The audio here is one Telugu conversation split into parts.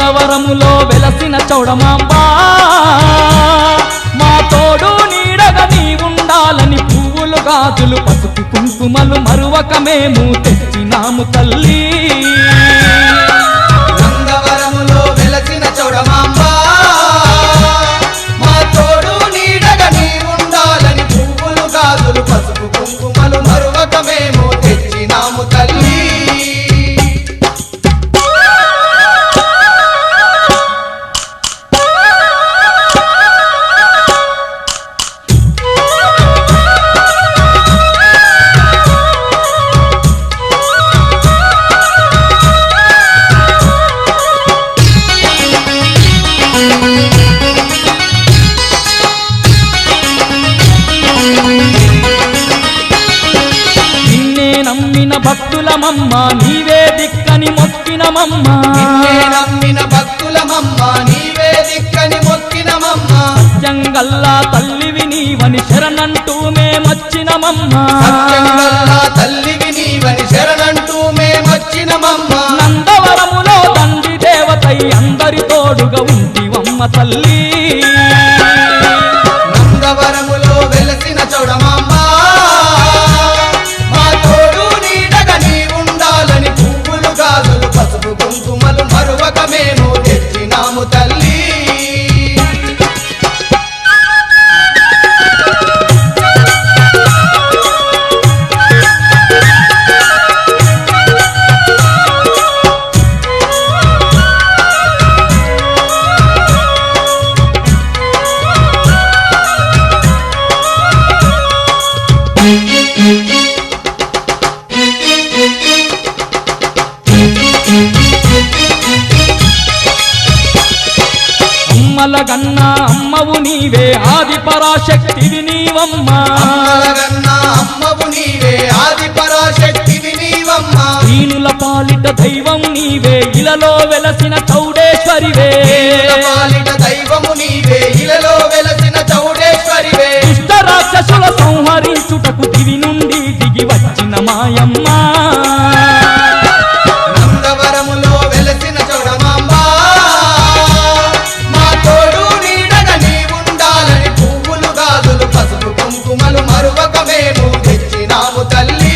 నందవరములో వెలసిన చౌడమాంబ మా తోడు నీడగా నీ ఉండాలని పువ్వులు గాజులు పసుపు కుంకుమలు మరువక మేము తెచ్చినాము తల్లి నందవరములో వెలసిన చౌడమాంబ మా తోడు నీడగా నీ ఉండాలని పువ్వులు గాజులు పసుపు కుంకుమలు మరువక మేము తెచ్చినాము తల్లి నమ్మిన భక్తులమమ్మ నీవే దిక్కని మొక్కినమమ్మ నమ్మిన భక్తులమమ్మ నీవే దిక్కని మొక్కినమమ్మ జంగల్లా తల్లివి నీవని శరణంటూ మేమొచ్చినమమ్మ సత్యంగల్లా తల్లివి నీవని శరణంటూ మేమొచ్చినమమ్మ నందవరములో తండ్రి దేవతై అందరి తోడుగా ఉంటివమ్మ తల్లి నందవరములో వెలసిన చౌడమాంబ మా తోడు నీడగా నీ ఉండాలని పువ్వులు గాజులు పసుపు కుంకుమలు మరువక మేము తెచ్చినాము తల్లి అమ్మలగన్న అమ్మవు నీవే ఆది పరాశక్తివి నీవమ్మ అమ్మలగన్న అమ్మవు నీవే ఆది పరాశక్తివి నీవమ్మ దీనుల పాలిట దైవం నీవే ఇలలో వెలసిన చౌడేశ్వరివే పాలిట దైవము నీవే ఇలలో వెలసిన చౌడేశ్వరివే దుష్ట రాక్షసుల సంహరించుటకు దివి నుండి దిగి వచ్చిన మాయమ్మ నందవరములో వెలసిన చౌడమాంబ మా తోడు నీడగా నీ ఉండాలని పువ్వులు గాజులు పసుపు కుంకుమలు మరువక మేము తెచ్చినాము తల్లి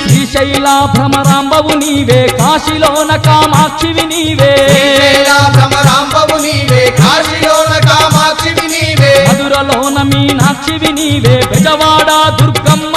శ్రీశైల భ్రమరాంబవు నీవే కాశీలోన కామాక్షివి నీవే భ్రమరాంబవు నీవే కాశీలోన కామాక్షివి నీవే మధురలోన మీనాక్షివి నీవే బెజవాడ దుర్గమ్మ